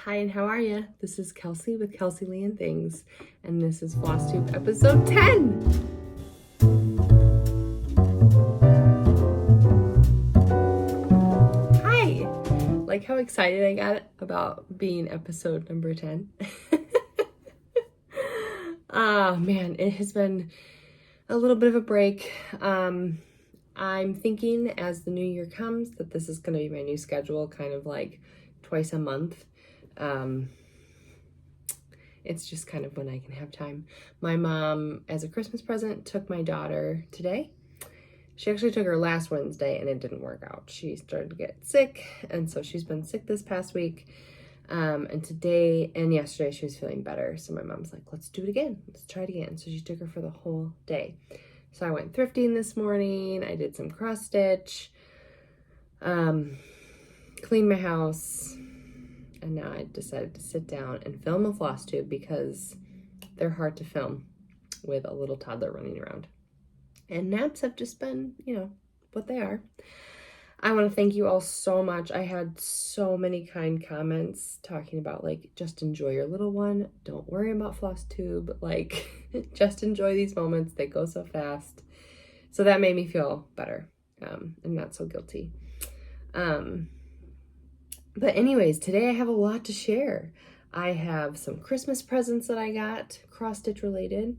Hi, and how are you? This is Kelsey with Kelleezielke and Things, and this is Flosstube episode 10. Hi! Like how excited I got about being episode number 10. Ah, man, it has been a little bit of a break. I'm thinking as the new year comes that this is going to be my new schedule, kind of like twice a month. It's just kind of when I can have time. My mom, as a Christmas present, took my daughter today. She actually took her last Wednesday and it didn't work out. She started to get sick, and so she's been sick this past week. And today and yesterday she was feeling better. So my mom's like, let's do it again. Let's try it again. So she took her for the whole day. So I went thrifting this morning. I did some cross stitch, cleaned my house. And now I decided to sit down and film a Flosstube because they're hard to film with a little toddler running around. And naps have just been, what they are. I want to thank you all so much. I had so many kind comments talking about, like, just enjoy your little one. Don't worry about Flosstube. Like, just enjoy these moments. They go so fast. So that made me feel better and not so guilty. But anyways, today I have a lot to share. I have some Christmas presents that I got, cross-stitch related.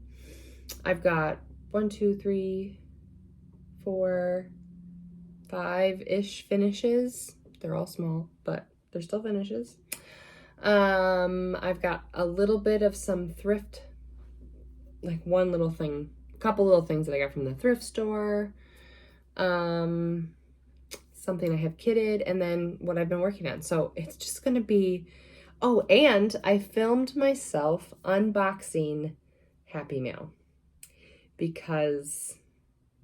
I've got 1, 2, 3, 4, 5-ish finishes. They're all small, but they're still finishes. I've got a little bit of some thrift, like one little thing, a couple little things that I got from the thrift store. Something I have kitted, and then what I've been working on. So it's just going to be, oh, and I filmed myself unboxing Happy Mail because,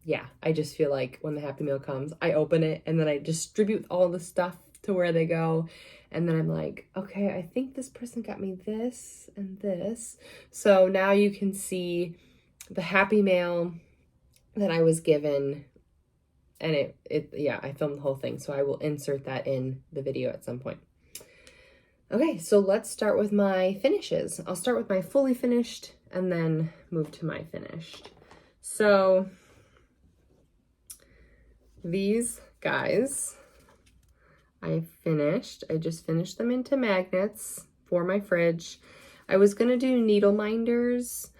yeah, I just feel like when the Happy Mail comes, I open it and then I distribute all the stuff to where they go. And then I'm like, okay, I think this person got me this and this. So now you can see the Happy Mail that I was given. And I filmed the whole thing, so I will insert that in the video at some point. Okay, so let's start with my finishes. I'll start with my fully finished and then move to my finished. So these guys, I just finished them into magnets for my fridge. I was gonna do needle minders,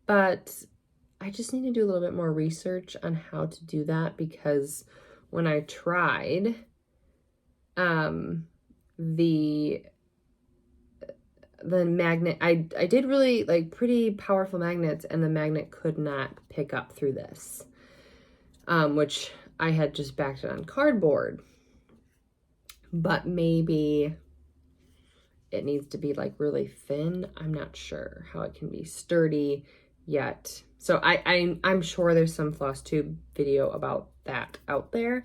but I just need to do a little bit more research on how to do that, because when I tried, the magnet, I did really like pretty powerful magnets, and the magnet could not pick up through this, which I had just backed it on cardboard, but maybe it needs to be like really thin. I'm not sure how it can be sturdy yet. So I'm sure there's some Flosstube video about that out there.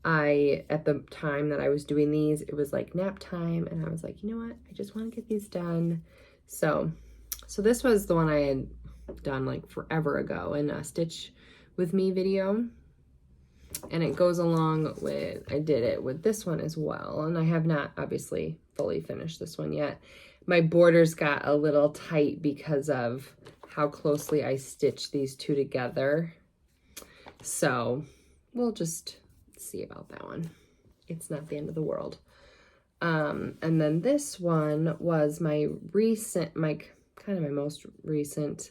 At the time that I was doing these, it was like nap time, and I was like, you know what? I just want to get these done. So this was the one I had done like forever ago in a Stitch With Me video. And it goes along with, I did it with this one as well. And I have not obviously fully finished this one yet. My borders got a little tight because of how closely I stitched these two together. So we'll just see about that one. It's not the end of the world. And then this one was my most recent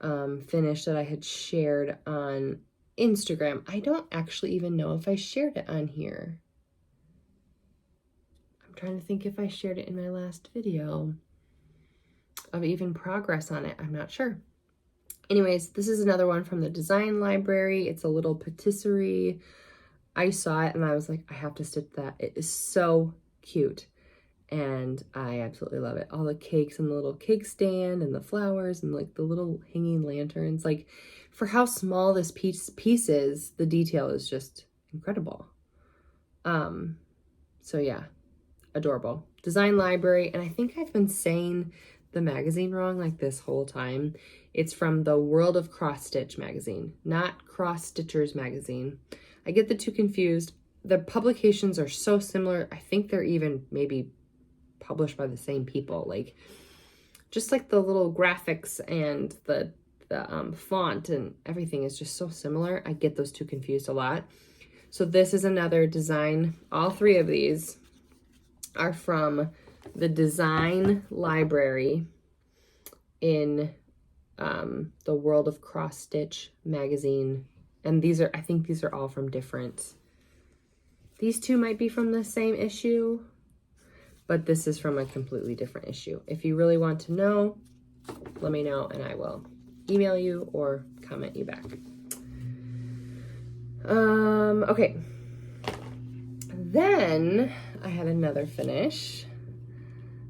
finish that I had shared on Instagram. I don't actually even know if I shared it on here. I'm trying to think if I shared it in my last video of even progress on it. I'm not sure. Anyways, this is another one from the design library. It's a little patisserie. I saw it and I was like, I have to stitch that. It is so cute. And I absolutely love it. All the cakes and the little cake stand and the flowers and like the little hanging lanterns. Like, for how small this piece is, the detail is just incredible. So yeah, adorable. Design library. And I think I've been saying the magazine wrong like this whole time. It's from the World of Cross Stitch magazine, not Cross Stitchers magazine. I get the two confused. the publications are so similar. I think they're even maybe published by the same people. Like, just like the little graphics and the font and everything is just so similar. I get those two confused a lot. So this is another design. All three of these are from the design library in the World of Cross Stitch magazine. And these are, I think these are all from different, these two might be from the same issue, but this is from a completely different issue. If you really want to know, let me know and I will email you or comment you back. Okay. Then I had another finish.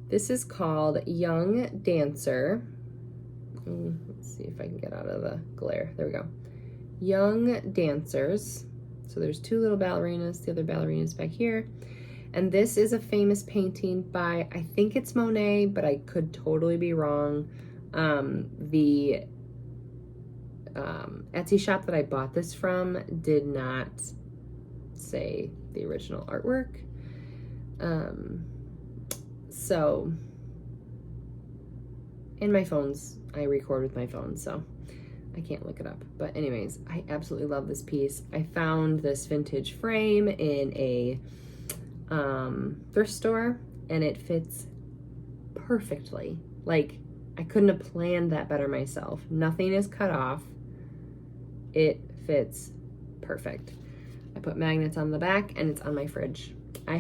This is called Young Dancer. Let's see if I can get out of the glare. There we go. Young Dancers. So there's two little ballerinas. The other ballerina's back here. And this is a famous painting by, I think it's Monet, but I could totally be wrong. The Etsy shop that I bought this from did not say the original artwork. So, and my phone's, I record with my phone, so I can't look it up. But anyways, I absolutely love this piece. I found this vintage frame in a thrift store, and it fits perfectly. Like, I couldn't have planned that better myself. Nothing is cut off. It fits perfect. I put magnets on the back and it's on my fridge. I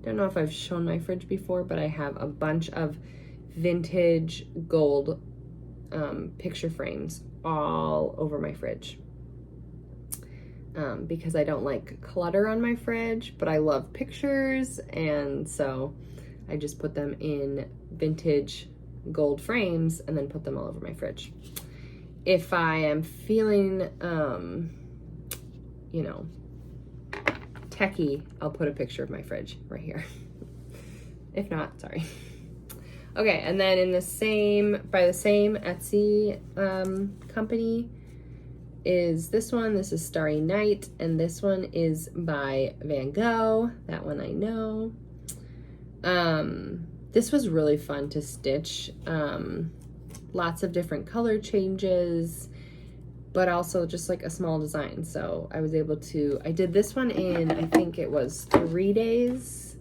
don't know if I've shown my fridge before, but I have a bunch of vintage gold picture frames all over my fridge. Because I don't like clutter on my fridge, but I love pictures, and so I just put them in vintage gold frames and then put them all over my fridge. If I am feeling, you know, techie, I'll put a picture of my fridge right here. If not, sorry. Okay, and then in the same, by the same Etsy company is this one. This is Starry Night, and this one is by Van Gogh. That one I know. This was really fun to stitch. Lots of different color changes, but also just like a small design. So I was able to, I did this one in, I think it was 3 days.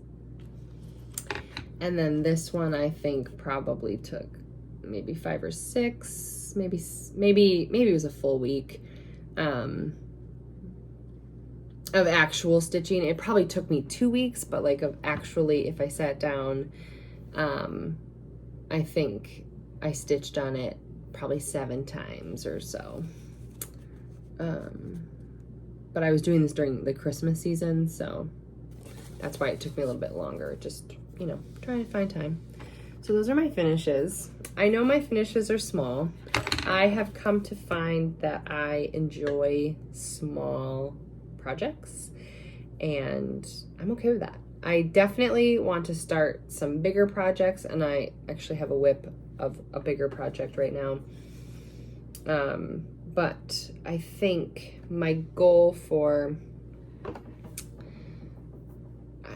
And then this one I think probably took maybe 5 or 6, maybe it was a full week of actual stitching. It probably took me 2 weeks, but like of actually, if I sat down, I think I stitched on it probably 7 times or so. But I was doing this during the Christmas season, so that's why it took me a little bit longer. Just, you know, trying to find time. So those are my finishes. I know my finishes are small. I have come to find that I enjoy small projects, and I'm okay with that. I definitely want to start some bigger projects, and I actually have a WIP of a bigger project right now. But I think my goal for,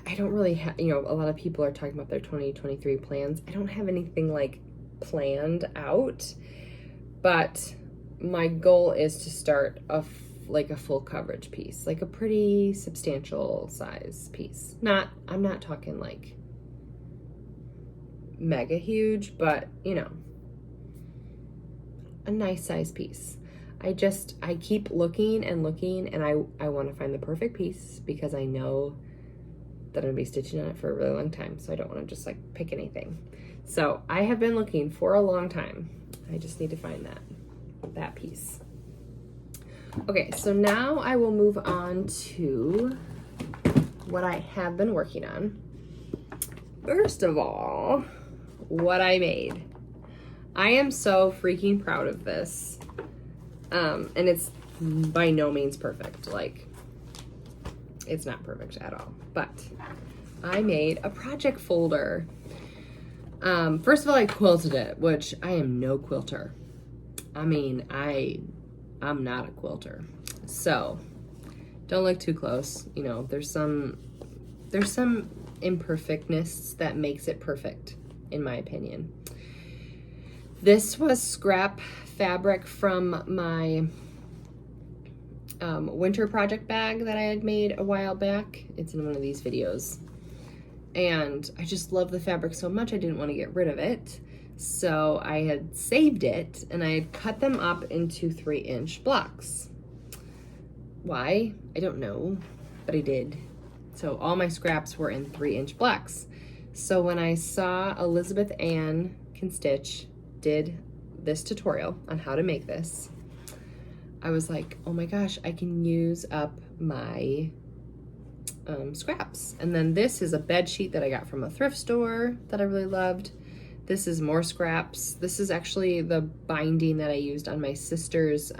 I don't really have, you know, a lot of people are talking about their 2023 plans. I don't have anything like planned out, but my goal is to start like a full coverage piece, like a pretty substantial size piece. I'm not talking like mega huge, but you know, a nice size piece. I keep looking and looking, and I want to find the perfect piece because I know that I'm gonna be stitching on it for a really long time, so I don't want to just like pick anything. So I have been looking for a long time. I just need to find that piece. Okay, so now I will move on to what I have been working on. First of all, what I made. I am so freaking proud of this. And it's by no means perfect. Like, it's not perfect at all, but I made a project folder. First of all, I quilted it, which I am no quilter. I mean, I'm not a quilter. So Don't look too close. You know, there's some imperfectness that makes it perfect, in my opinion. This was scrap fabric from my winter project bag that I had made a while back. It's in one of these videos. And I just love the fabric so much I didn't want to get rid of it. So I had saved it and I had cut them up into 3-inch blocks. Why? I don't know, but I did. So all my scraps were in 3-inch blocks. So when I saw Elizabeth Ann Can Stitch did this tutorial on how to make this, I was like, oh my gosh, I can use up my scraps. And then this is a bed sheet that I got from a thrift store that I really loved. This is more scraps. This is actually the binding that I used on my sister's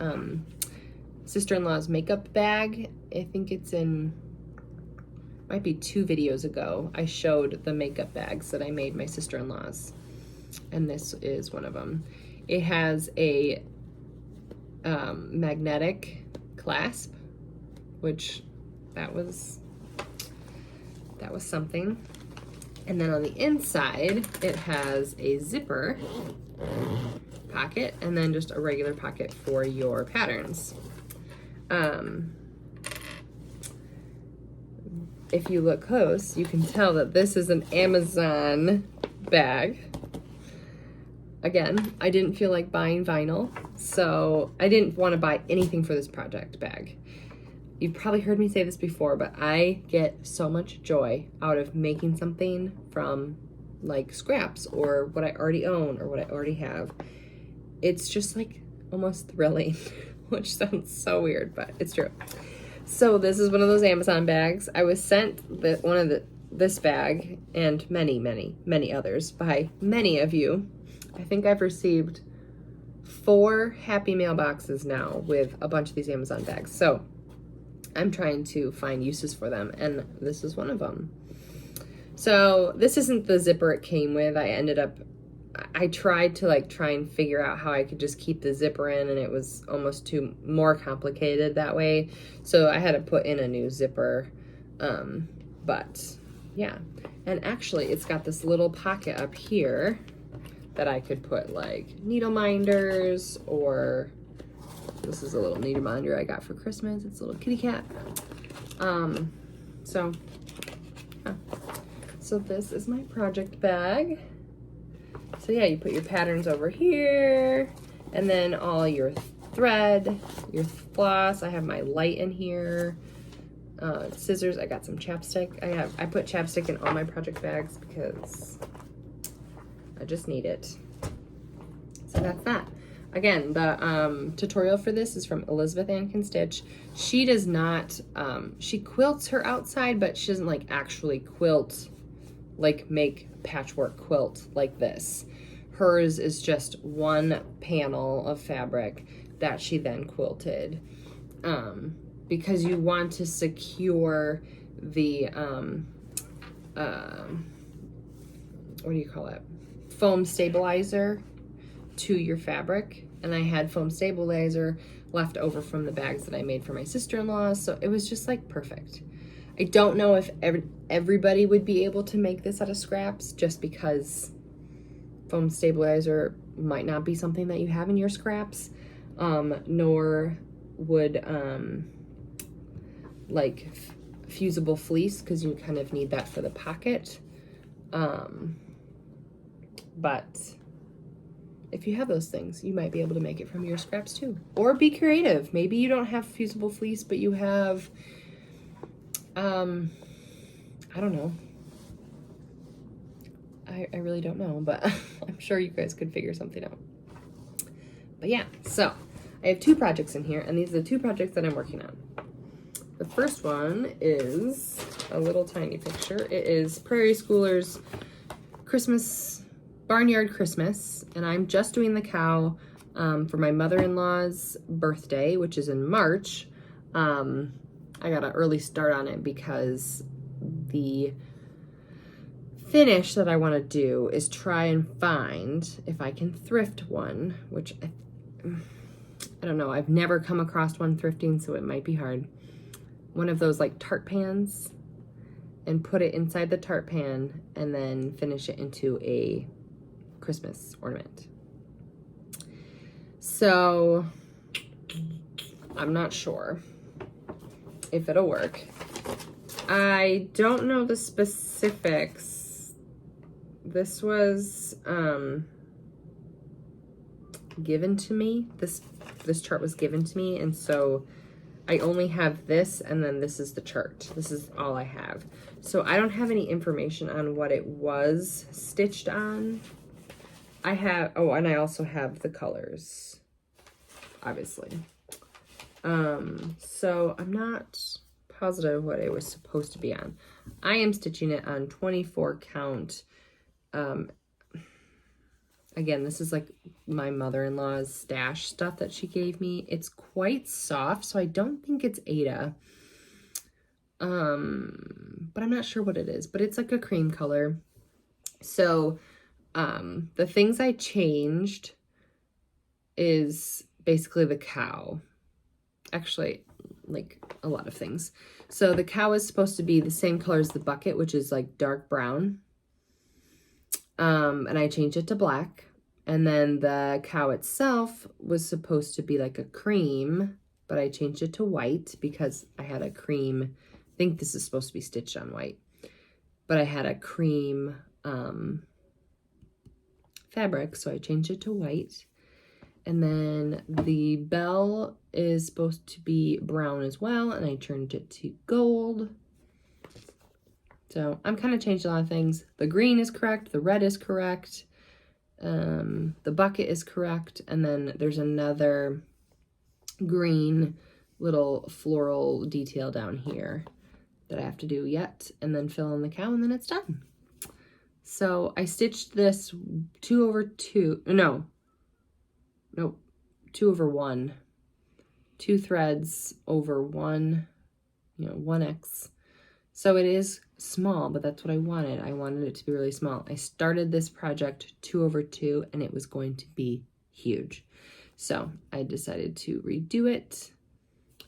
sister-in-law's makeup bag. I think it's in, might be 2 videos ago, I showed the makeup bags that I made my sister-in-law's, and this is one of them. It has a magnetic clasp, which that was something. And then on the inside, it has a zipper pocket and then just a regular pocket for your patterns. If you look close, you can tell that this is an Amazon bag. Again, I didn't feel like buying vinyl, so I didn't want to buy anything for this project bag. You've probably heard me say this before, but I get so much joy out of making something from like scraps or what I already own or what I already have. It's just like almost thrilling, which sounds so weird, but it's true. So this is one of those Amazon bags. I was sent this bag and many others by many of you. I think I've received 4 Happy Mail boxes now with a bunch of these Amazon bags. So I'm trying to find uses for them, and this is one of them. So this isn't the zipper it came with. I tried to try and figure out how I could just keep the zipper in, and it was almost more complicated that way. So I had to put in a new zipper, but yeah. And actually it's got this little pocket up here that I could put like needle minders, or this is a little needle minder I got for Christmas. It's a little kitty cat. So yeah. So this is my project bag. So yeah, you put your patterns over here, and then all your thread, your floss. I have my light in here, scissors. I got some chapstick. I put chapstick in all my project bags because I just need it. So that's that. Again, the tutorial for this is from Elizabeth Ann Can Stitch. She does not, she quilts her outside, but she doesn't actually quilt, make patchwork quilt like this. Hers is just one panel of fabric that she then quilted, because you want to secure the, what do you call it? Foam stabilizer to your fabric. And I had foam stabilizer left over from the bags that I made for my sister-in-law, so it was just perfect. I don't know if everybody would be able to make this out of scraps, just because foam stabilizer might not be something that you have in your scraps, nor would fusible fleece, because you kind of need that for the pocket. But if you have those things, you might be able to make it from your scraps too. Or be creative. Maybe you don't have fusible fleece, but you have, I don't know. I really don't know, but I'm sure you guys could figure something out. But yeah, so I have 2 projects in here, and these are the 2 projects that I'm working on. The first one is a little tiny picture. It is Prairie Schoolers Christmas, Barnyard Christmas, and I'm just doing the cow for my mother-in-law's birthday, which is in March. I got an early start on it because the finish that I want to do is try and find if I can thrift one, which I don't know. I've never come across one thrifting, so it might be hard. one of those like tart pans and put it inside the tart pan and then finish it into a Christmas ornament. So I'm not sure if it'll work. I don't know the specifics. This was given to me. This chart was given to me, and so I only have this, and then this is the chart. This is all I have. So I don't have any information on what it was stitched on. I have, oh, and I also have the colors, obviously. So I'm not positive what it was supposed to be on. I am stitching it on 24 count. Again, this is like my mother-in-law's stash stuff that she gave me. It's quite soft, so I don't think it's Aida. But I'm not sure what it is, but it's like a cream color. So, the things I changed is basically the cow. Actually, like a lot of things. So the cow is supposed to be the same color as the bucket, which is like dark brown. And I changed it to black. And then the cow itself was supposed to be like a cream, but I changed it to white because I had a cream. I think this is supposed to be stitched on white, but I had a cream fabric, so I changed it to white. And then the bell is supposed to be brown as well, and I turned it to gold. So I'm kind of changed a lot of things. The green is correct, the red is correct, the bucket is correct, and then there's another green little floral detail down here that I have to do yet, and then fill in the cow, and then it's done. So I stitched this 2 over 1. 2 threads over 1, 1x. So it is small, but that's what I wanted. I wanted it to be really small. I started this project 2 over 2, and it was going to be huge. So I decided to redo it.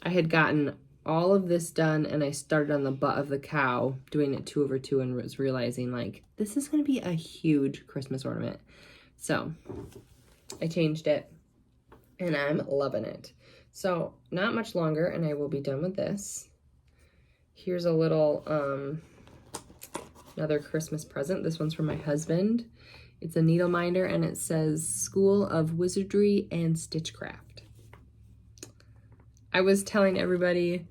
I had gotten all of this done, and I started on the butt of the cow doing it 2 over 2 and was realizing like, this is going to be a huge Christmas ornament. So I changed it, and I'm loving it. So not much longer, and I will be done with this. Here's a little, another Christmas present. This one's from my husband. It's a needle minder, and it says School of Wizardry and Stitchcraft. I was telling everybody,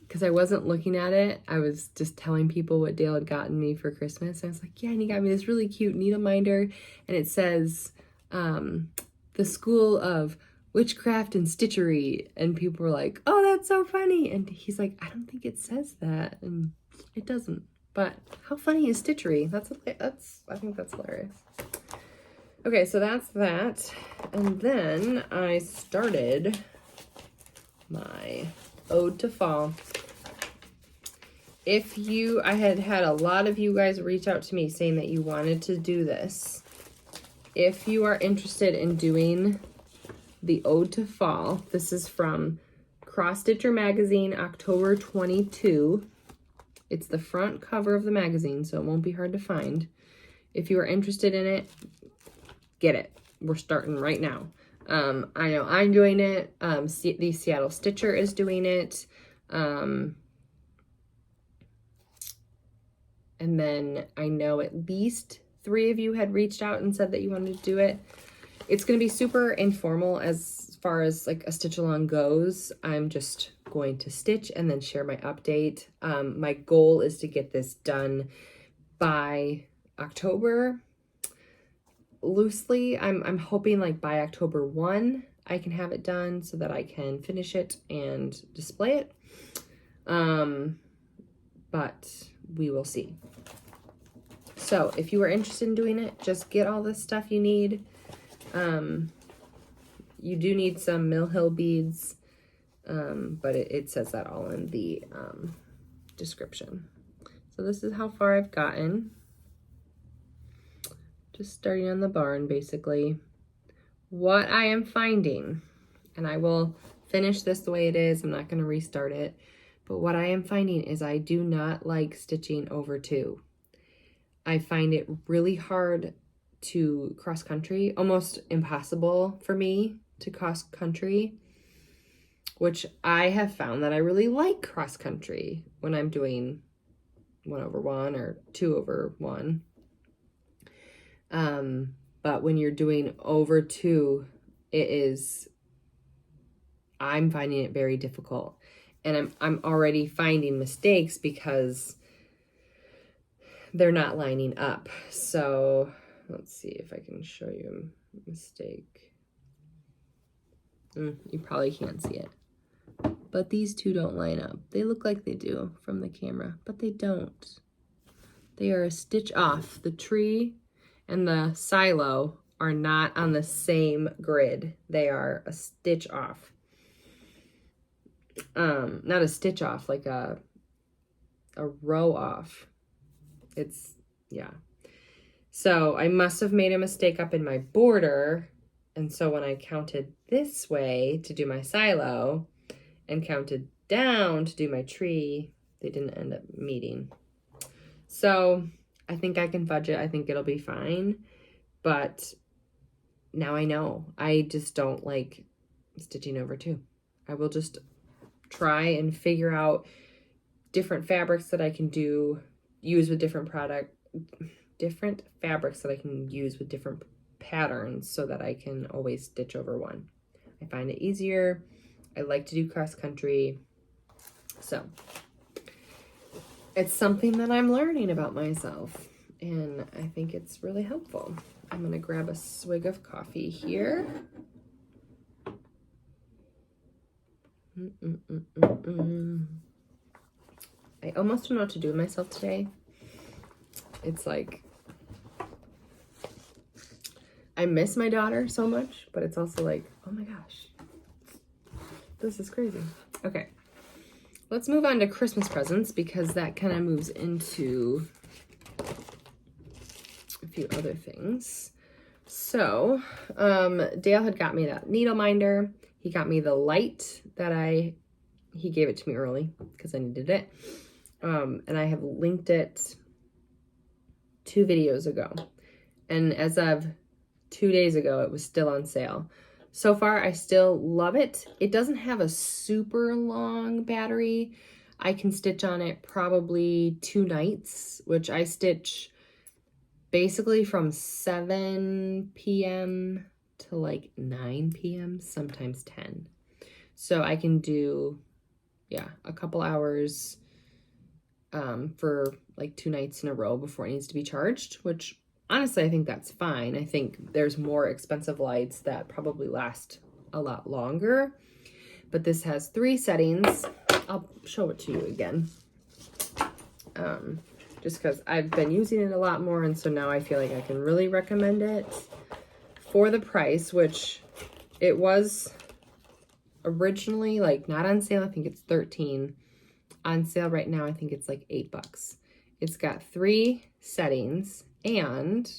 because I wasn't looking at it, I was just telling people what Dale had gotten me for Christmas. I was like, yeah, and he got me this really cute needle minder, and it says the School of Witchcraft and Stitchery, and people were like, oh, that's so funny. And he's like, I don't think it says that, and it doesn't. But how funny is stitchery? I think that's hilarious. Okay, so that's that. And then I started my Ode to Fall. I had a lot of you guys reach out to me saying that you wanted to do this. If you are interested in doing the Ode to Fall, this is from Cross Stitcher Magazine, October 22. It's the front cover of the magazine, so it won't be hard to find. If you are interested in it, get it. We're starting right now. I know I'm doing it. The Seattle Stitcher is doing it. And then I know at least 3 of you had reached out and said that you wanted to do it. It's going to be super informal as far as like a stitch along goes. I'm just going to stitch and then share my update. My goal is to get this done by October. Loosely, I'm hoping like by October 1, I can have it done so that I can finish it and display it. But we will see. So if you are interested in doing it, just get all this stuff you need. You do need some Mill Hill beads, but it says that all in the description. So this is how far I've gotten. Just starting on the barn, basically. What I am finding, and I will finish this the way it is, I'm not going to restart it, But what I am finding is I do not like stitching over 2. I find it really hard to cross country, almost impossible for me to cross country, which I have found that I really like cross country when I'm doing 1/1 or 2/1. But when you're doing over 2, I'm finding it very difficult. And I'm already finding mistakes because they're not lining up. So let's see if I can show you a mistake. You probably can't see it. But these 2 don't line up. They look like they do from the camera, but they don't. They are a stitch off. The tree and the silo are not on the same grid. They are a stitch off. Not a stitch off, like a row off. Yeah. So I must have made a mistake up in my border. And so when I counted this way to do my silo and counted down to do my tree, they didn't end up meeting. So I think I can fudge it. I think it'll be fine. But now I know. I just don't like stitching over 2. I will just try and figure out different fabrics that I can use with different fabrics that I can use with different patterns so that I can always stitch over 1. I find it easier. I like to do cross country. So it's something that I'm learning about myself, and I think it's really helpful. I'm going to grab a swig of coffee here. I almost don't know what to do with myself today. It's like, I miss my daughter so much, but it's also like, oh my gosh, this is crazy. Okay, let's move on to Christmas presents because that kind of moves into a few other things. So, Dale had got me that needle minder. He got me the light that he gave it to me early because I needed it. And I have linked it 2 videos ago. And as of 2 days ago, it was still on sale. So far, I still love it. It doesn't have a super long battery. I can stitch on it probably 2 nights, which I stitch basically from 7 p.m. to like 9 p.m., sometimes 10. So I can do, a couple hours for like 2 nights in a row before it needs to be charged, which honestly, I think that's fine. I think there's more expensive lights that probably last a lot longer, but this has 3 settings. I'll show it to you again. Just because I've been using it a lot more, and so now I feel like I can really recommend it for the price, which it was originally like not on sale. I think it's $13. On sale right now, I think it's like $8. It's got 3 settings, and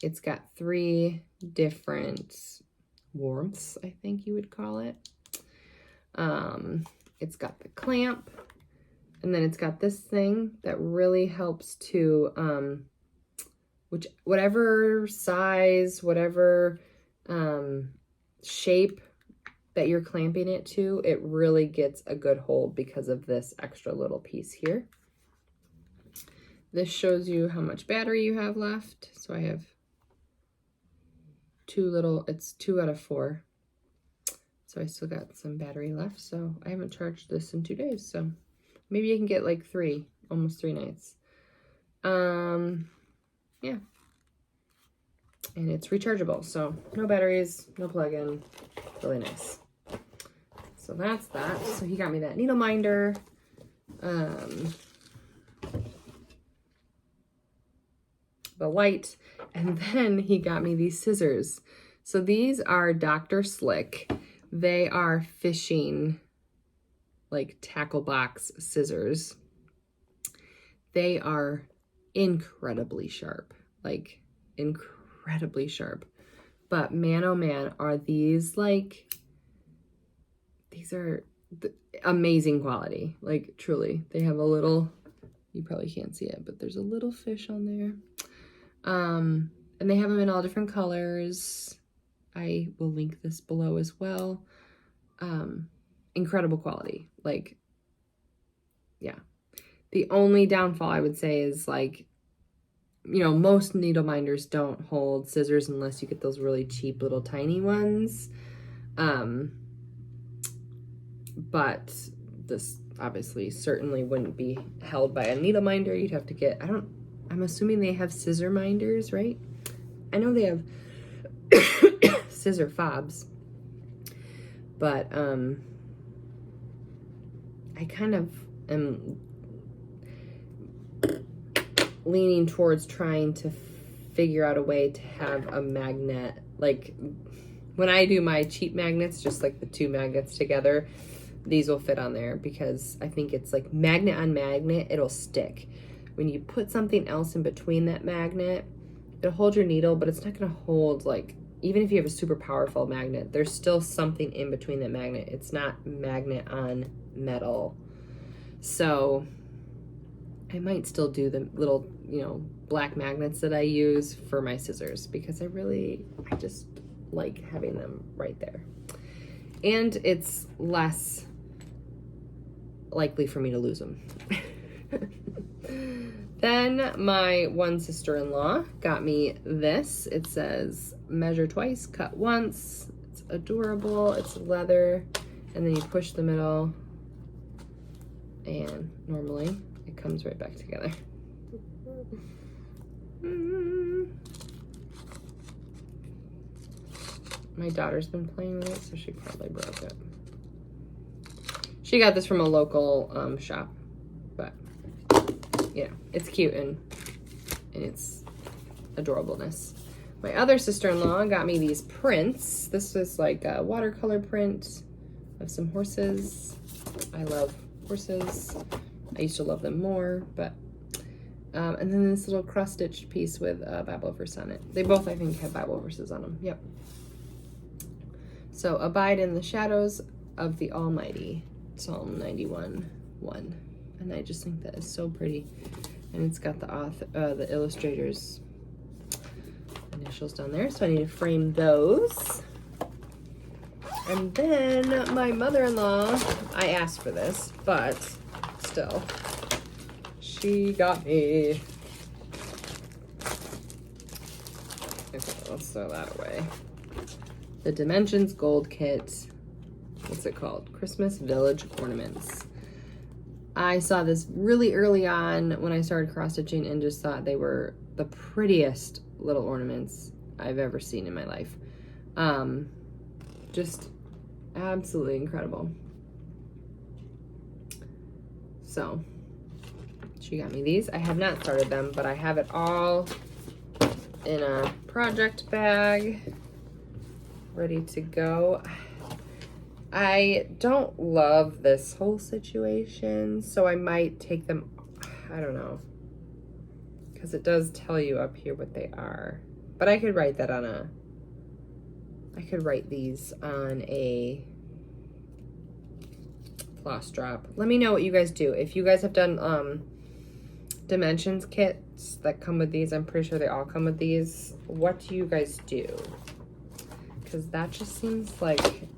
it's got 3 different warmths, I think you would call it. It's got the clamp, and then it's got this thing that really helps to, whatever size, whatever shape that you're clamping it to, it really gets a good hold because of this extra little piece here. This shows you how much battery you have left. So I have it's 2 out of 4. So I still got some battery left. So I haven't charged this in 2 days. So maybe you can get like 3, almost 3 nights. Yeah. And it's rechargeable. So no batteries, no plug-in, really nice. So that's that. So he got me that needle minder. The light, and then he got me these scissors. So these are Dr. Slick. They are fishing, like tackle box scissors. They are incredibly sharp, like incredibly sharp. But man, oh man, are these like, amazing quality, like truly. They have a little, you probably can't see it, but there's a little fish on there. And they have them in all different colors. I will link this below as well. Incredible quality. Like, yeah. The only downfall I would say is, like, you know, most needle minders don't hold scissors unless you get those really cheap little tiny ones. But this obviously certainly wouldn't be held by a needle minder. You'd have to get, I'm assuming they have scissor minders, right? I know they have scissor fobs, but I kind of am leaning towards trying to figure out a way to have a magnet. Like, when I do my cheap magnets, just like the 2 magnets together, these will fit on there, because I think it's like magnet on magnet, it'll stick. When you put something else in between that magnet, it'll hold your needle, but it's not going to hold, like, even if you have a super powerful magnet, there's still something in between that magnet. It's not magnet on metal. So I might still do the little, you know, black magnets that I use for my scissors, because I just like having them right there. And it's less likely for me to lose them. Then my one sister-in-law got me this. It says measure twice, cut once. It's adorable. It's leather. And then you push the middle, and normally it comes right back together. My daughter's been playing with it, so she probably broke it. She got this from a local shop, but you know, it's cute and it's adorableness. My other sister-in-law got me these prints. This is like a watercolor print of some horses. I love horses. I used to love them more, but and then this little cross-stitched piece with a Bible verse on it. They both, I think, have Bible verses on them. Yep. So, abide in the shadows of the Almighty, Psalm 91:1. And I just think that is so pretty. And it's got the author, the illustrator's initials down there, so I need to frame those. And then my mother-in-law, I asked for this, but still, she got me. Okay, let's throw that away. The Dimensions Gold Kit. What's it called? Christmas Village Ornaments. I saw this really early on when I started cross-stitching and just thought they were the prettiest little ornaments I've ever seen in my life. Just absolutely incredible. So, she got me these. I have not started them, but I have it all in a project bag, ready to go. I don't love this whole situation, so I might take them, I don't know, because it does tell you up here what they are. But I could write that on a, I could write these on a floss drop. Let me know what you guys do. If you guys have done dimensions kits that come with these, I'm pretty sure they all come with these. What do you guys do? Because that just seems like,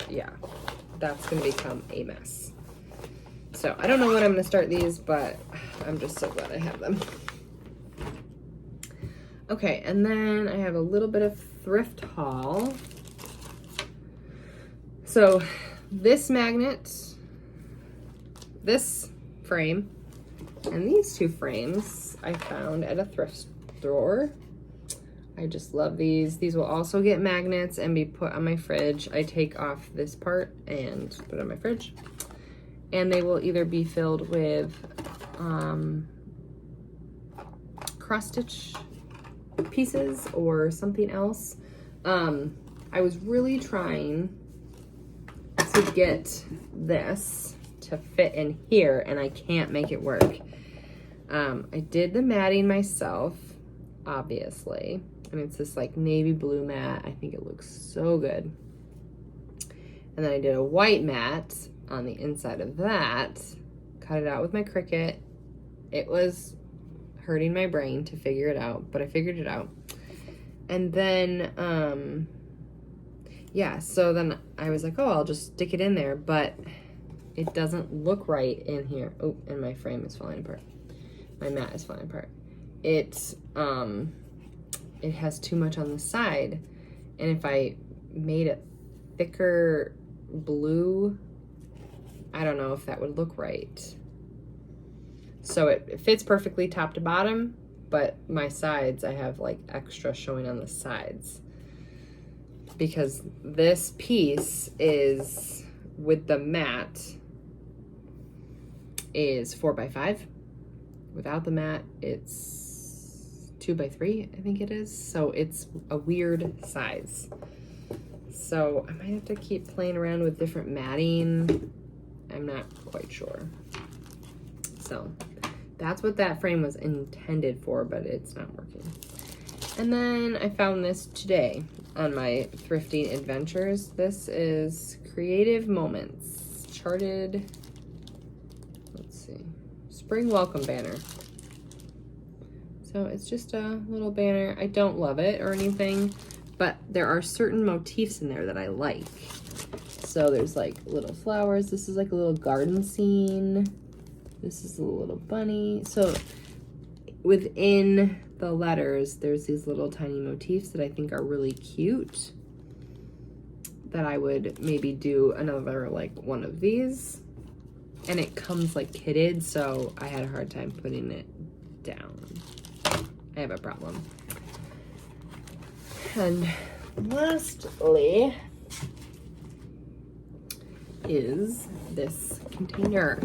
yeah, that's gonna become a mess. So I don't know when I'm gonna start these, but I'm just so glad I have them. Okay, and then I have a little bit of thrift haul. So this magnet, this frame, and these 2 frames I found at a thrift store. I just love these. These will also get magnets and be put on my fridge. I take off this part and put it on my fridge. And they will either be filled with cross-stitch pieces or something else. I was really trying to get this to fit in here, and I can't make it work. I did the matting myself, obviously. And it's this like navy blue mat. I think it looks so good. And then I did a white mat on the inside of that, cut it out with my Cricut. It was hurting my brain to figure it out, but I figured it out. And then, yeah, so then I was like, oh, I'll just stick it in there, but it doesn't look right in here. Oh, and my frame is falling apart. My mat is falling apart. It has too much on the side, and if I made it thicker blue, I don't know if that would look right. So it fits perfectly top to bottom, but my sides, I have like extra showing on the sides, because this piece is, with the mat, is 4x5. Without the mat, it's 2x3, I think it is. So it's a weird size. So I might have to keep playing around with different matting. I'm not quite sure. So that's what that frame was intended for, but it's not working. And then I found this today on my thrifting adventures. This is Creative Moments Charted, let's see, Spring Welcome Banner. So it's just a little banner. I don't love it or anything, but there are certain motifs in there that I like. So there's like little flowers. This is like a little garden scene. This is a little bunny. So within the letters, there's these little tiny motifs that I think are really cute, that I would maybe do another like one of these. And it comes like kitted, so I had a hard time putting it down. I have a problem. And lastly is this container.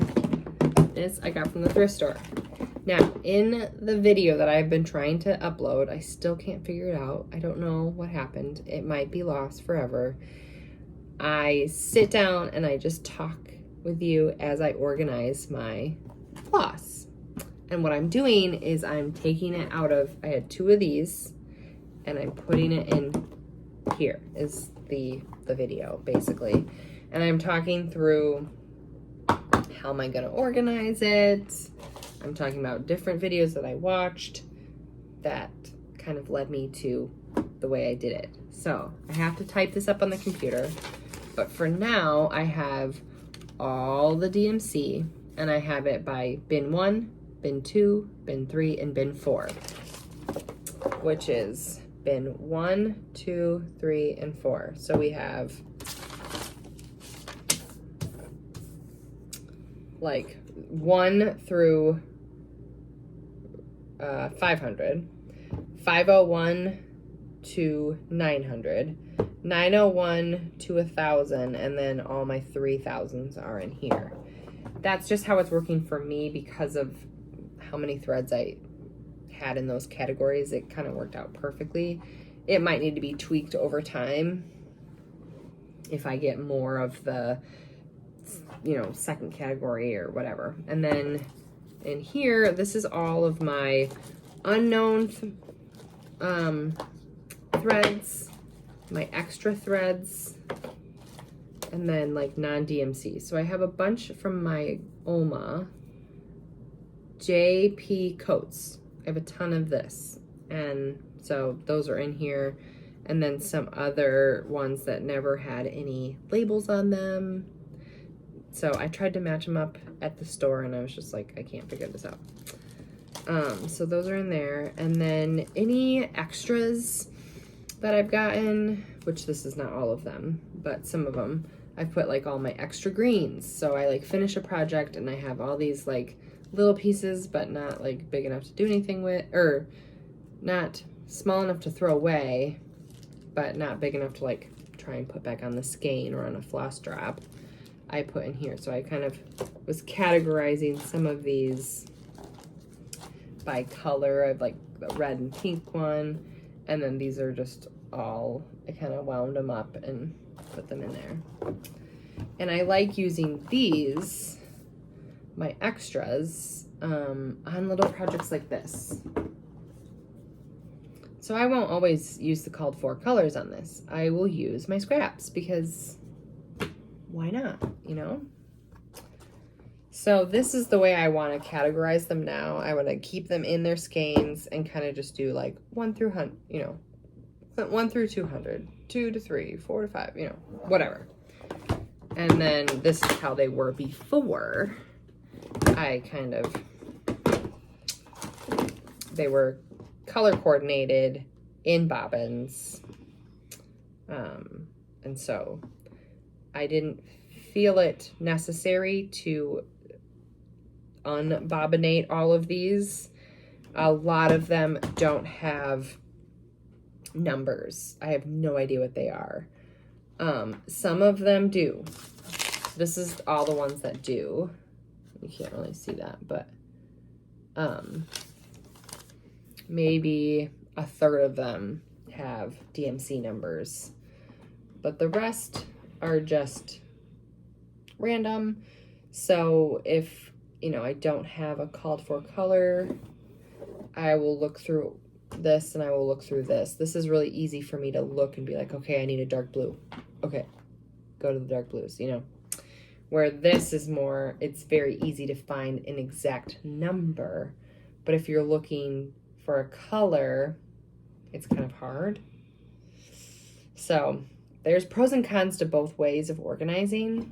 This I got from the thrift store. Now, in the video that I've been trying to upload, I still can't figure it out. I don't know what happened. It might be lost forever. I sit down and I just talk with you as I organize my floss. And what I'm doing is I'm taking it out of, I had 2 of these, and I'm putting it in here is the video, basically. And I'm talking through how am I gonna organize it. I'm talking about different videos that I watched that kind of led me to the way I did it. So I have to type this up on the computer, but for now I have all the DMC, and I have it by bin 1, bin 2, bin 3, and bin 4, which is bin 1, 2, 3, and 4. So we have like 1 through 500, 501 to 900, 901 to 1,000, and then all my 3,000s are in here. That's just how it's working for me because of how many threads I had in those categories. It kind of worked out perfectly. It might need to be tweaked over time if I get more of the, you know, second category or whatever. And then in here, this is all of my unknown threads, my extra threads, and then like non-DMC. So I have a bunch from my Oma JP coats. I have a ton of this, and so those are in here, and then some other ones that never had any labels on them. So I tried to match them up at the store, and I was just like, I can't figure this out. So those are in there. And then any extras that I've gotten, which this is not all of them, but some of them, I've put like all my extra greens. So I like finish a project and I have all these like little pieces, but not like big enough to do anything with, or not small enough to throw away, but not big enough to like try and put back on the skein or on a floss drop. I put in here. So I kind of was categorizing some of these by color. I have like the red and pink one, and then these are just all, I kind of wound them up and put them in there. And I like using these, my extras, on little projects like this. So I won't always use the called for colors on this. I will use my scraps because why not, you know? So this is the way I want to categorize them now. I want to keep them in their skeins and kind of just do like 1 through 100, you know, 1 through 200, 2 to 3, 4 to 5, you know, whatever. And then this is how they were before. They were color coordinated in bobbins. And so I didn't feel it necessary to unbobbinate all of these. A lot of them don't have numbers. I have no idea what they are. Some of them do. This is all the ones that do. You can't really see that, but maybe a third of them have DMC numbers, but the rest are just random. So if, you know, I don't have a called for color, I will look through this and I will look through this. This is really easy for me to look and be like, okay, I need a dark blue. Okay, go to the dark blues, you know. Where this is more, it's very easy to find an exact number. But if you're looking for a color, it's kind of hard. So there's pros and cons to both ways of organizing.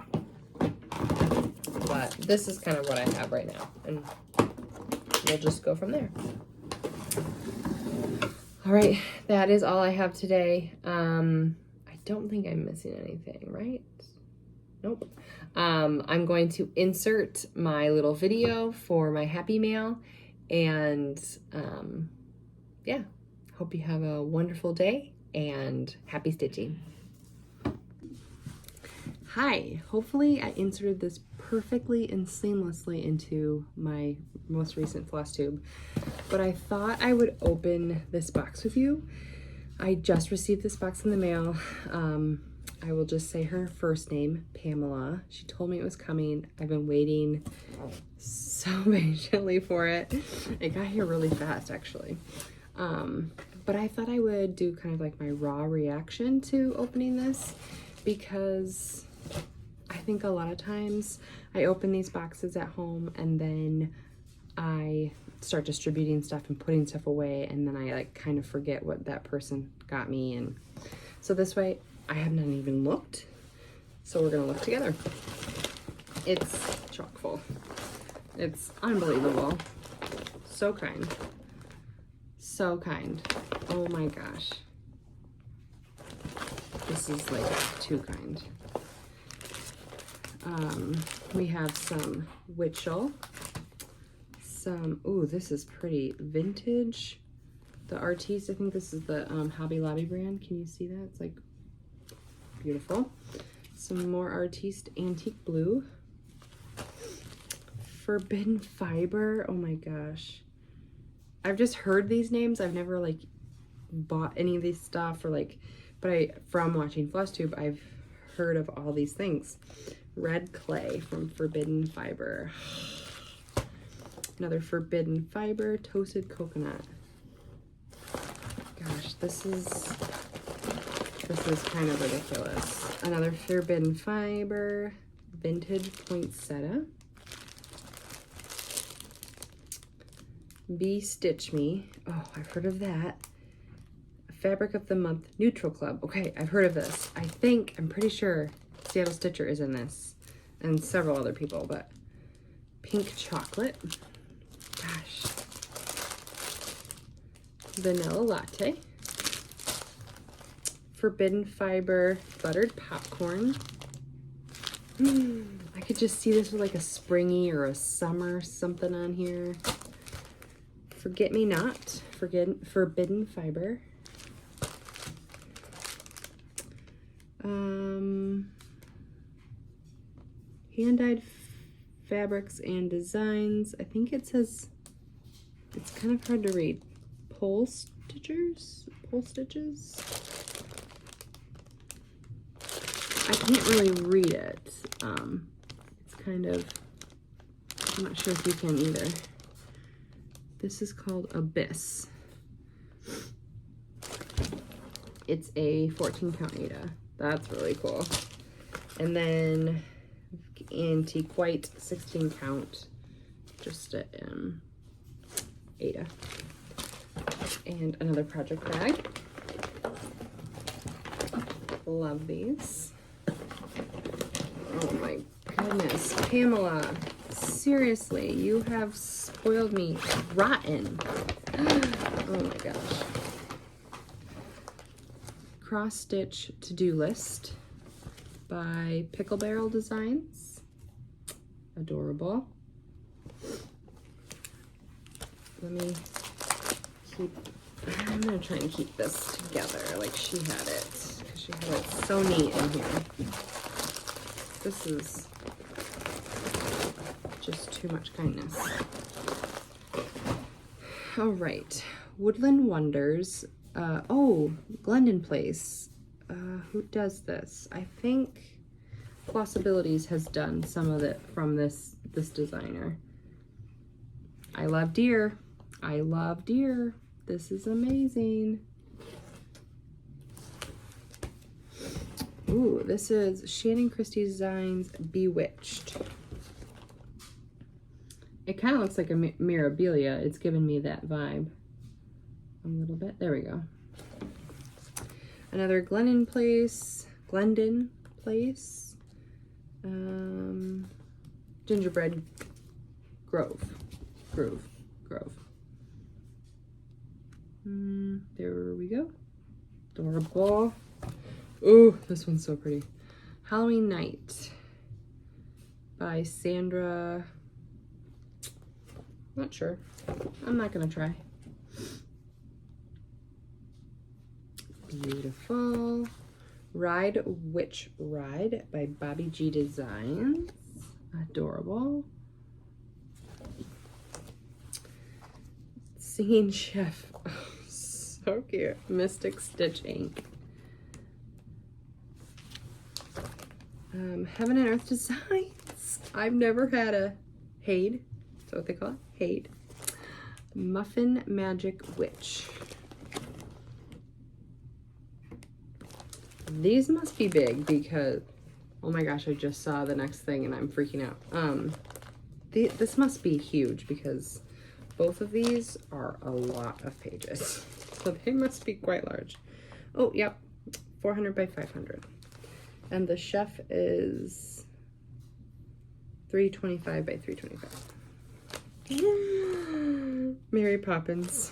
But this is kind of what I have right now. And we'll just go from there. All right, that is all I have today. I don't think I'm missing anything, right? Nope. I'm going to insert my little video for my Happy Mail. And yeah, hope you have a wonderful day and happy stitching. Hi, hopefully I inserted this perfectly and seamlessly into my most recent Flosstube, but I thought I would open this box with you. I just received this box in the mail. I will just say her first name, Pamela. She told me it was coming. I've been waiting so patiently for it. It got here really fast, actually. But I thought I would do kind of like my raw reaction to opening this, because I think a lot of times I open these boxes at home and then I start distributing stuff and putting stuff away, and then I like kind of forget what that person got me. And so this way I have not even looked. So we're gonna look together. It's chock full. It's unbelievable. So kind. So kind. Oh my gosh. This is like too kind. We have some Witchell. Some, ooh, this is pretty vintage. The Artiste, I think this is the Hobby Lobby brand. Can you see that? It's like beautiful. Some more Artiste Antique Blue. Forbidden Fiber. Oh my gosh. I've just heard these names. I've never like bought any of these stuff or like, but from watching Flosstube, I've heard of all these things. Red Clay from Forbidden Fiber. Another Forbidden Fiber, Toasted Coconut. Gosh, this is kind of ridiculous. Another Forbidden Fiber, Vintage Poinsettia. Bee Stitch Me. Oh, I've heard of that. Fabric of the Month, Neutral Club. Okay, I've heard of this. I'm pretty sure Seattle Stitcher is in this, and several other people, but Pink Chocolate. Gosh. Vanilla Latte. Forbidden Fiber, Buttered Popcorn. I could just see this with like a springy or a summer something on here. Forget Me Not, Forbidden Fiber. Hand-dyed fabrics and designs. I think it says, it's kind of hard to read. Pole stitches. I can't really read it. It's kind of, I'm not sure if you can either. This is called Abyss. It's a 14 count Aida. That's really cool. And then antique white 16 count, just Ada. And another project bag. Love these. Oh my goodness, Pamela, seriously, you have spoiled me rotten. Oh my gosh. Cross stitch to-do list by Pickle Barrel Designs. Adorable. I'm gonna try and keep this together like she had it, because she had it so neat in here. This is just too much kindness. All right, Woodland Wonders. Oh, Glendon Place. Who does this? I think Flossabilities has done some of it from this designer. I love deer. I love deer. This is amazing. Ooh, this is Shannon Christie Designs Bewitched. It kind of looks like a Mirabilia. It's giving me that vibe a little bit. There we go. Another Glendon Place. Gingerbread Grove. There we go. Adorable. Ooh, this one's so pretty. Halloween Night by Sandra. Not sure. I'm not gonna try. Beautiful. Ride Witch Ride by Bobby G Designs. Adorable. Singing Chef. Oh, so cute. Mystic Stitch Ink. Heaven and Earth Designs. I've never had a Hade. That's what they call it. Hade. Muffin Magic Witch. These must be big because, oh my gosh, I just saw the next thing and I'm freaking out. This must be huge because both of these are a lot of pages. So they must be quite large. Oh, yep. 400 by 500. And the chef is 325 by 325. Mary Poppins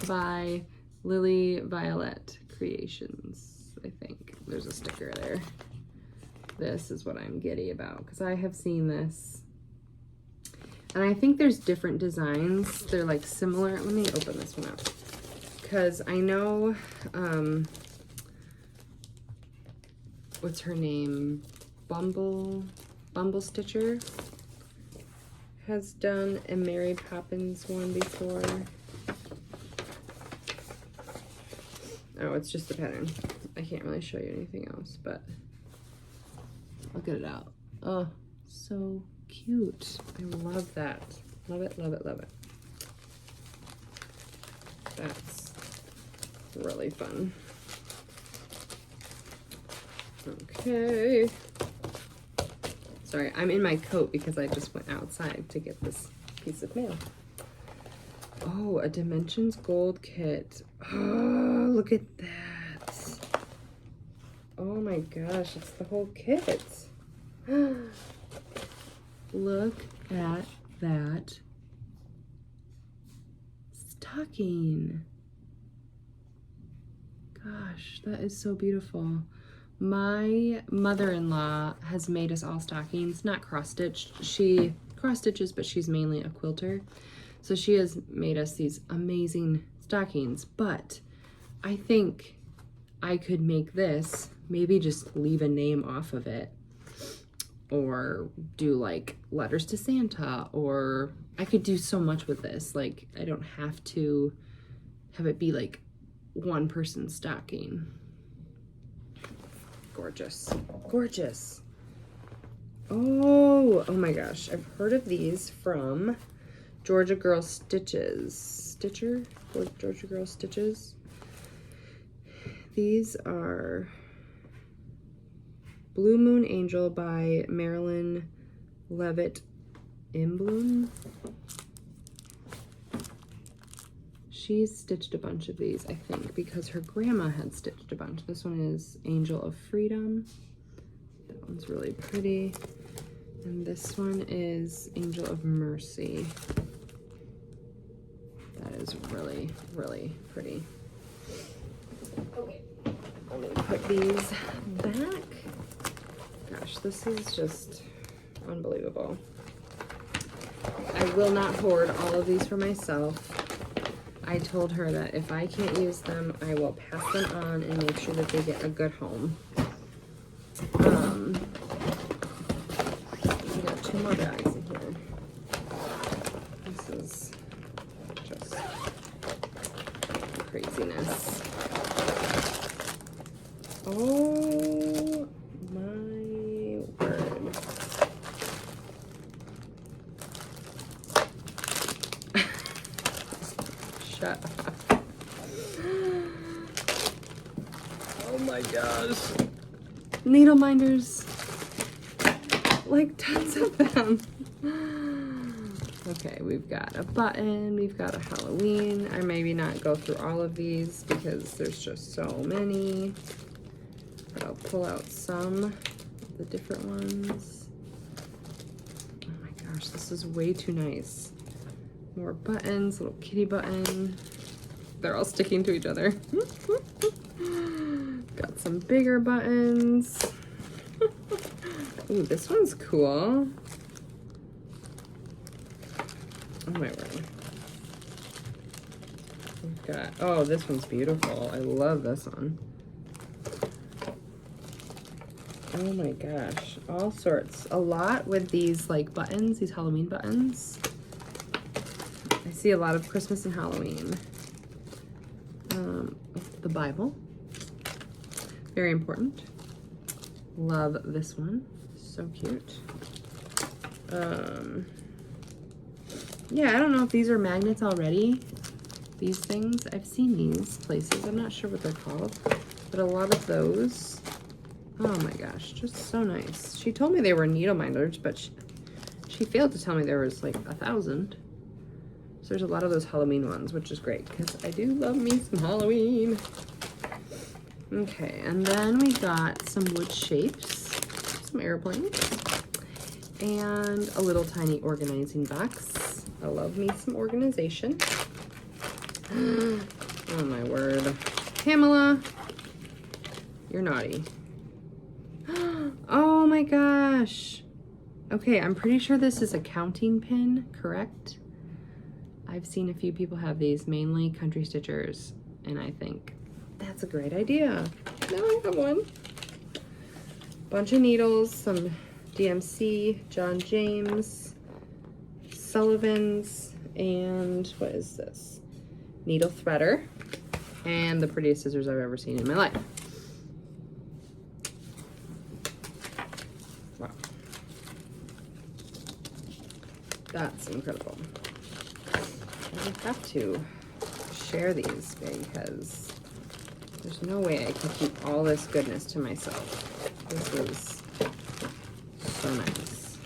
by Lily Violet Creations. I think there's a sticker there. This is what I'm giddy about because I have seen this. And I think there's different designs. They're like similar. Let me open this one up because I know, what's her name? Bumble Stitcher has done a Mary Poppins one before. Oh, it's just the pattern. I can't really show you anything else, but I'll get it out. Oh, so cute. I love that. Love it, love it, love it. That's really fun. Okay. Sorry, I'm in my coat because I just went outside to get this piece of mail. Oh, a Dimensions Gold kit. Oh, look at that. Oh my gosh, it's the whole kit. Look at that stocking. Gosh, that is so beautiful. My mother-in-law has made us all stockings, not cross-stitched. She cross-stitches, but she's mainly a quilter. So she has made us these amazing stockings, but I think I could make this, maybe just leave a name off of it, or do like letters to Santa, or I could do so much with this. Like, I don't have to have it be like one person's stocking. Gorgeous, gorgeous. Oh my gosh, I've heard of these from Georgia Girl Stitches. Georgia Girl Stitches. These are Blue Moon Angel by Marilyn Levitt Imblum. She's stitched a bunch of these, I think, because her grandma had stitched a bunch. This one is Angel of Freedom. That one's really pretty. And this one is Angel of Mercy. That is really, really pretty. Okay, let me put these back. Gosh, this is just unbelievable. I will not hoard all of these for myself. I told her that if I can't use them, I will pass them on and make sure that they get a good home. We got 2 more bags in here. This is just craziness. Oh my word. Shut up. Oh my gosh. Needle minders. Like tons of them. Okay, we've got a button, we've got a Halloween. I maybe not go through all of these because there's just so many. But I'll pull out some of the different ones. Oh my gosh, this is way too nice. More buttons, little kitty button. They're all sticking to each other. Got some bigger buttons. Ooh, this one's cool. Oh my word. We've got, oh, this one's beautiful. I love this one. Oh my gosh, all sorts. A lot with these like buttons, these Halloween buttons. I see a lot of Christmas and Halloween. The Bible, very important. Love this one, so cute. Yeah, I don't know if these are magnets already. These things, I've seen these places. I'm not sure what they're called, but a lot of those. Oh my gosh, just so nice. She told me they were needle minders, but she failed to tell me there was like 1,000. So there's a lot of those Halloween ones, which is great because I do love me some Halloween. Okay, and then we got some wood shapes, some airplanes, and a little tiny organizing box. I love me some organization. Oh my word. Pamela, you're naughty. Oh my gosh. Okay, I'm pretty sure this is a counting pin, correct? I've seen a few people have these, mainly country stitchers, and I think that's a great idea. Now I have one. Bunch of needles, some DMC, John James, Sullivan's, and what is this? Needle threader, and the prettiest scissors I've ever seen in my life. Wow. That's incredible. I have to share these because there's no way I can keep all this goodness to myself. This is so nice.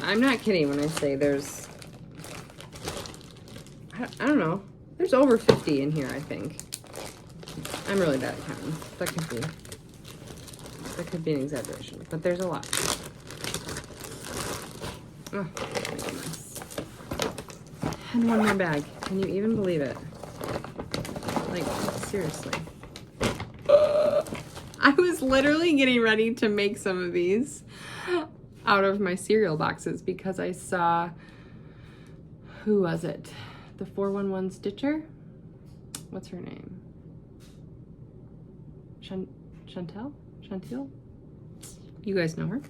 I'm not kidding when I say there's, I don't know, there's over 50 in here, I think. I'm really bad at counting. That could be an exaggeration, but there's a lot. Oh my goodness. And one more bag. Can you even believe it? Like, seriously. I was literally getting ready to make some of these out of my cereal boxes because I saw, who was it? The 411 Stitcher? What's her name? Chantel? You guys know her.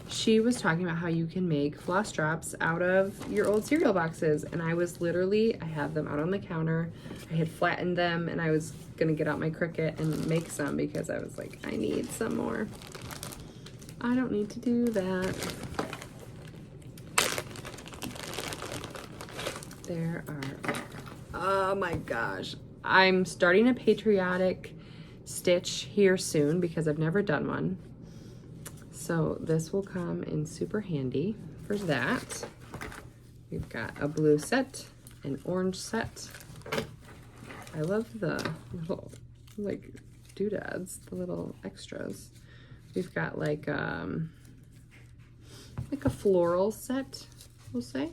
She was talking about how you can make floss drops out of your old cereal boxes, and I was literally, I have them out on the counter. I had flattened them, and I was gonna get out my Cricut and make some because I was like, I need some more. I don't need to do that. There are, oh my gosh. I'm starting a patriotic stitch here soon because I've never done one. So this will come in super handy for that. We've got a blue set, an orange set. I love the little like doodads, the little extras. We've got like a floral set, we'll say.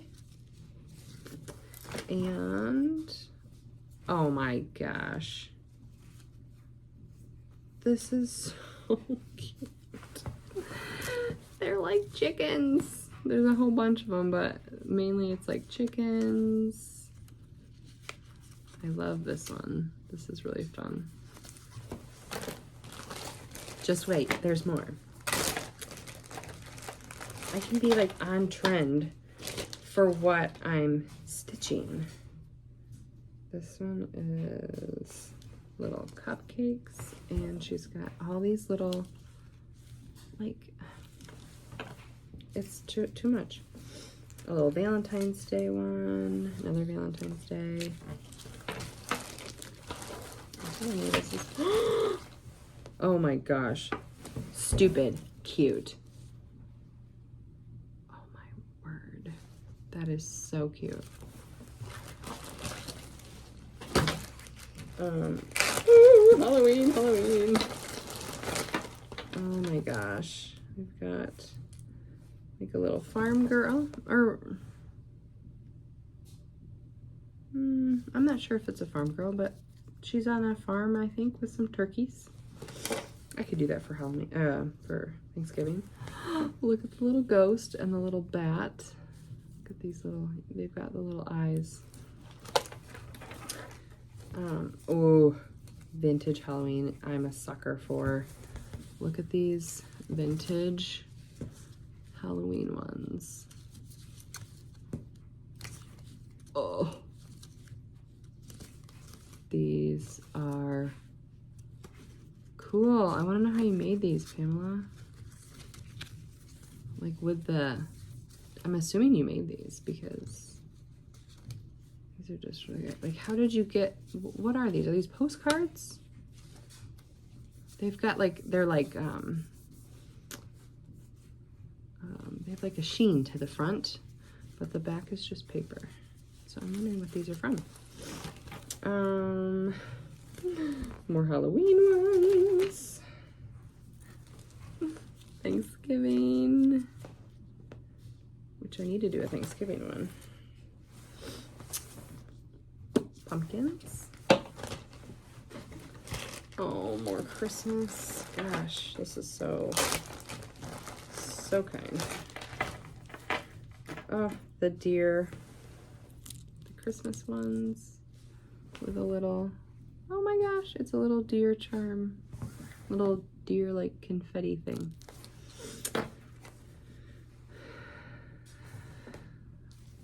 And oh my gosh, this is so cute. They're like chickens. There's a whole bunch of them, but mainly it's like chickens. I love this one. This is really fun. Just wait, there's more. I can be like on trend for what I'm stitching. This one is little cupcakes, and she's got all these little, like, it's too much. A little Valentine's Day one, another Valentine's Day. This is oh my gosh, stupid cute. Oh my word, that is so cute. Halloween. Oh my gosh, we've got like a little farm girl, or I'm not sure if it's a farm girl, but she's on a farm, I think, with some turkeys. I could do that for Halloween, for Thanksgiving. Look at the little ghost and the little bat. Look at these little, they've got the little eyes. Oh, vintage Halloween, I'm a sucker for. Look at these vintage Halloween ones. Oh, these are cool. I want to know how you made these, Pamela. Like with the, I'm assuming you made these because these are just really good. Like, how did you get, what are these? Are these postcards? They've got like, they're like, they have like a sheen to the front, but the back is just paper. So I'm wondering what these are from. More Halloween ones. Thanksgiving, which I need to do a Thanksgiving one. Pumpkins. Oh, more Christmas. Gosh, this is so kind. Oh, the deer. The Christmas ones with a little, oh my gosh, it's a little deer charm. Little deer like confetti thing.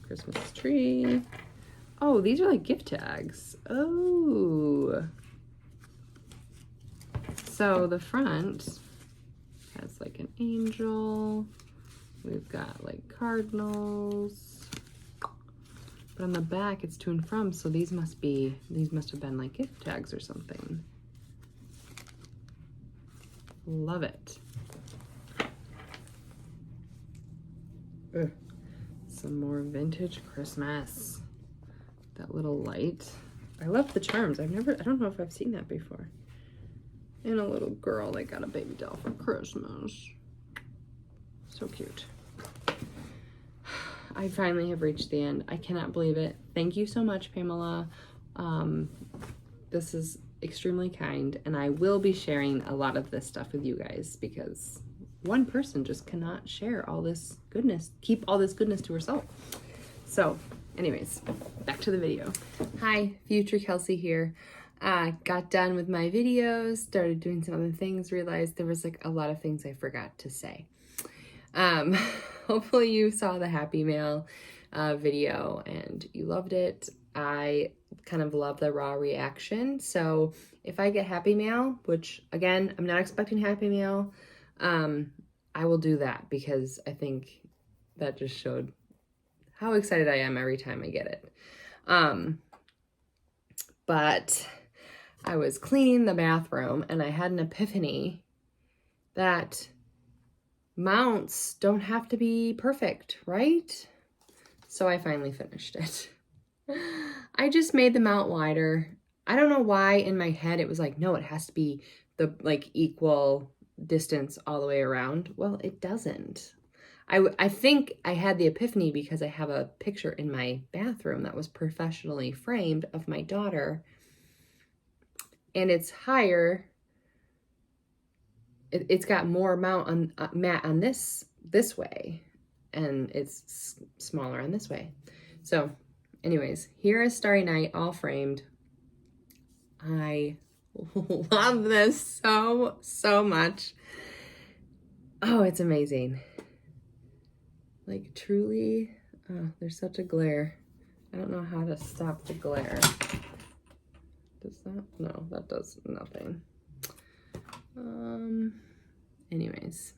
Christmas tree. Oh, these are like gift tags. Oh. So the front has like an angel. We've got like cardinals. But on the back it's to and from, so these must have been like gift tags or something. Love it. Ugh. Some more vintage Christmas. That little light. I love the charms. I don't know if I've seen that before. And a little girl that got a baby doll for Christmas. So cute. I finally have reached the end. I cannot believe it. Thank you so much, Pamela. This is extremely kind, and I will be sharing a lot of this stuff with you guys because one person just cannot share all this goodness, keep all this goodness to herself. So anyways, back to the video. Hi, future Kelsey here. Got done with my videos, started doing some other things, realized there was like a lot of things I forgot to say. Hopefully you saw the Happy Mail video and you loved it. I kind of love the raw reaction. So if I get Happy Mail, which again, I'm not expecting Happy Mail, I will do that because I think that just showed how excited I am every time I get it. But I was cleaning the bathroom and I had an epiphany that mounts don't have to be perfect, right? So I finally finished it. I just made the mount wider. I don't know why in my head it was like, no, it has to be the like equal distance all the way around. Well, it doesn't. I think I had the epiphany because I have a picture in my bathroom that was professionally framed of my daughter, and it's higher. It's got more mount on mat on this way, and it's smaller on this way. So anyways, here is Starry Night all framed. I love this so much. Oh, it's amazing. Like truly, oh, there's such a glare. I don't know how to stop the glare. Does that? No, that does nothing. Anyways,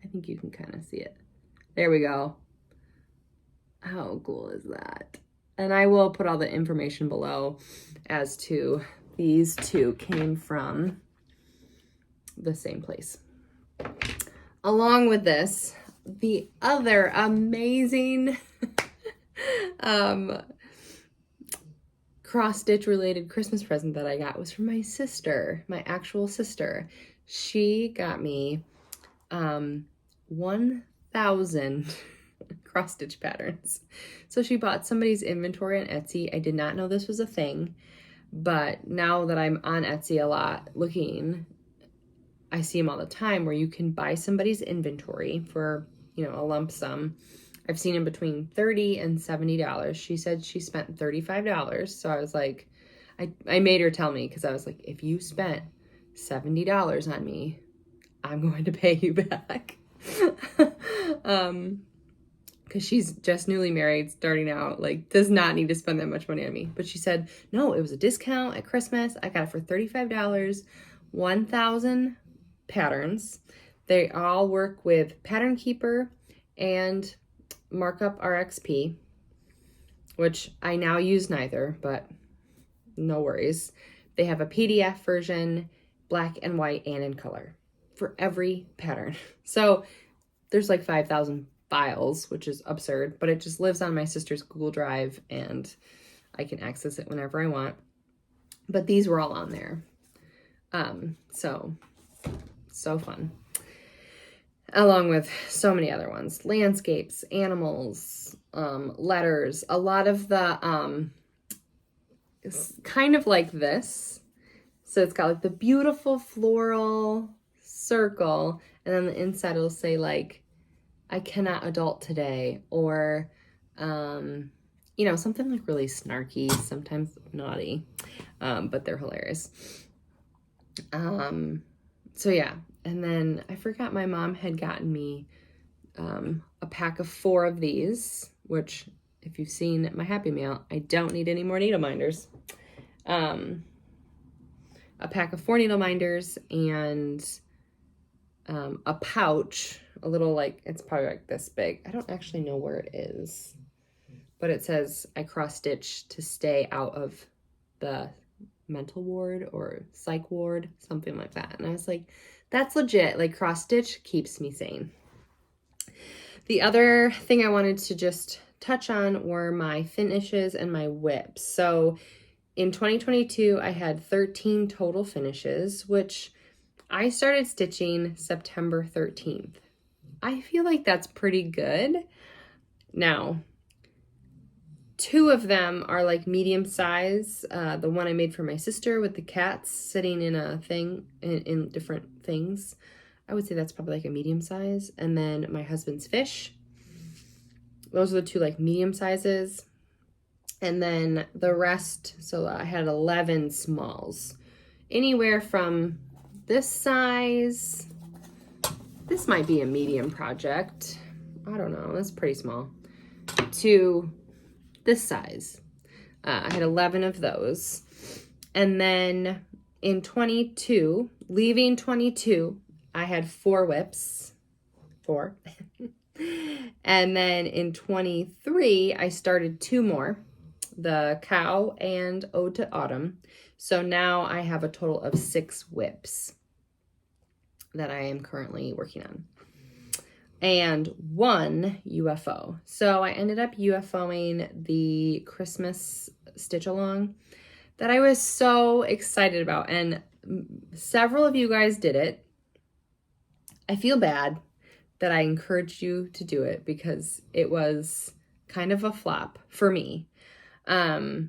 I think you can kind of see it. There we go. How cool is that? And I will put all the information below as to these two came from the same place. Along with this, the other amazing cross-stitch related Christmas present that I got was from my sister, my actual sister. She got me 1,000 cross-stitch patterns. So she bought somebody's inventory on Etsy. I did not know this was a thing, but now that I'm on Etsy a lot looking, I see them all the time where you can buy somebody's inventory for, you know, a lump sum. I've seen them between $30 and $70. She said she spent $35. So I was like, I made her tell me, because I was like, if you spent $70 on me, I'm going to pay you back. Because she's just newly married, starting out, like does not need to spend that much money on me. But she said, no, it was a discount at Christmas. I got it for $35, 1,000 patterns. They all work with Pattern Keeper and Markup RXP, which I now use neither, but no worries. They have a PDF version, black and white and in color for every pattern. So there's like 5,000 files, which is absurd, but it just lives on my sister's Google Drive and I can access it whenever I want. But these were all on there. So fun. Along with so many other ones, landscapes, animals, letters, a lot of the, it's kind of like this. So it's got like the beautiful floral circle, and then the inside will say like, I cannot adult today, or, you know, something like really snarky, sometimes naughty, but they're hilarious. So yeah. And then I forgot my mom had gotten me a pack of 4 of these, which if you've seen my Happy Mail, I don't need any more needle minders. A pack of 4 needle minders and a pouch, a little like, it's probably like this big. I don't actually know where it is, but it says I cross stitch to stay out of the mental ward or psych ward, something like that. And I was like, that's legit. Like cross stitch keeps me sane. The other thing I wanted to just touch on were my finishes and my WIPS. So in 2022, I had 13 total finishes, which I started stitching September 13th. I feel like that's pretty good. Now, 2 of them are like medium size. The one I made for my sister with the cats sitting in a thing, in different things. I would say that's probably like a medium size. And then my husband's fish. Those are the 2 like medium sizes. And then the rest, so I had 11 smalls. Anywhere from this size, this might be a medium project. I don't know, that's pretty small. To this size. I had 11 of those. And then in 22, leaving 22, I had 4 WIPS. 4. And then in 23, I started 2 more. the Cow and Ode to Autumn. So now I have a total of 6 WIPs that I am currently working on. And 1 UFO. So I ended up UFOing the Christmas stitch along that I was so excited about. And several of you guys did it. I feel bad that I encouraged you to do it because it was kind of a flop for me. No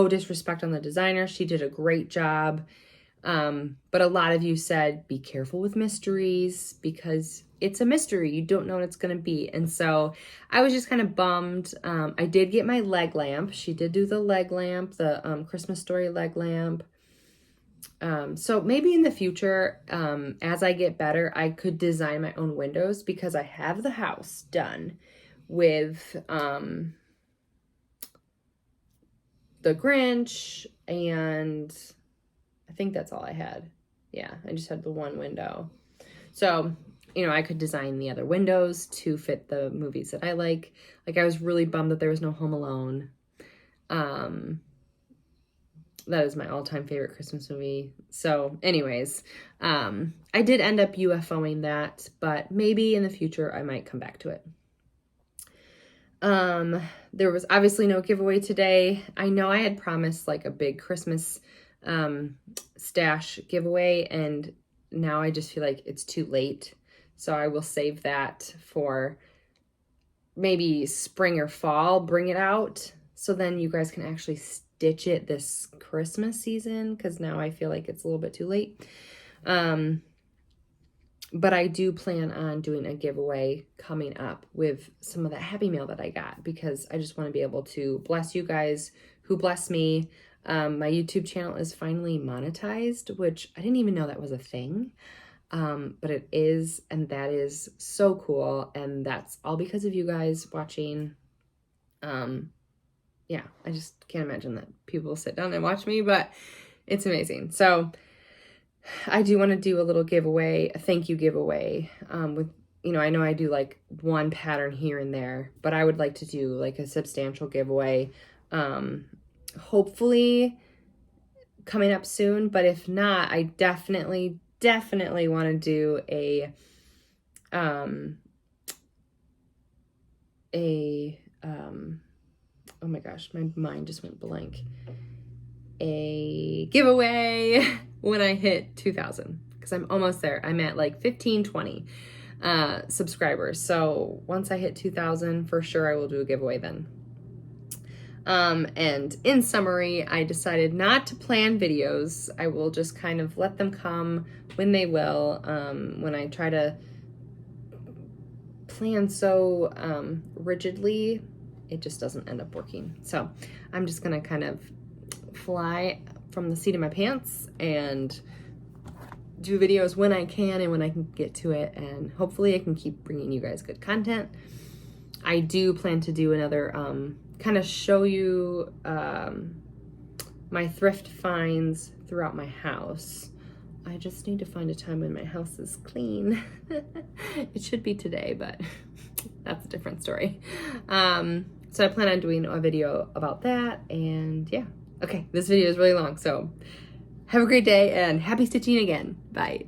disrespect on the designer. She did a great job. But a lot of you said, be careful with mysteries because it's a mystery. You don't know what it's going to be. And so I was just kind of bummed. I did get my leg lamp. She did do the leg lamp, the Christmas Story leg lamp. So maybe in the future, as I get better, I could design my own windows because I have the house done with the Grinch, and I think that's all I had. Yeah, I just had the one window. So, you know, I could design the other windows to fit the movies that I like. Like, I was really bummed that there was no Home Alone. That is my all-time favorite Christmas movie. So, anyways, I did end up UFOing that, but maybe in the future I might come back to it. There was obviously no giveaway today. I know I had promised like a big Christmas stash giveaway, and now I just feel like it's too late. So I will save that for maybe spring or fall, bring it out. So then you guys can actually stitch it this Christmas season, because now I feel like it's a little bit too late. But I do plan on doing a giveaway coming up with some of that Happy Mail that I got, because I just want to be able to bless you guys who bless me. My YouTube channel is finally monetized, which I didn't even know that was a thing. But it is, and that is so cool. And that's all because of you guys watching. Yeah, I just can't imagine that people sit down and watch me, but it's amazing. So I do want to do a little giveaway, a thank you giveaway, with, you know, I know I do like one pattern here and there, but I would like to do like a substantial giveaway, hopefully coming up soon. But if not, I definitely want to do oh my gosh, my mind just went blank. A giveaway when I hit 2,000, because I'm almost there. I'm at like 20 subscribers. So once I hit 2,000, for sure I will do a giveaway then. And in summary, I decided not to plan videos. I will just kind of let them come when they will. When I try to plan so rigidly, it just doesn't end up working. So I'm just gonna kind of fly from the seat of my pants and do videos when I can and when I can get to it, and hopefully I can keep bringing you guys good content. I do plan to do another kind of show you my thrift finds throughout my house. I just need to find a time when my house is clean. It should be today, but that's a different story. So I plan on doing a video about that, and yeah. Okay, this video is really long, so have a great day and happy stitching again. Bye.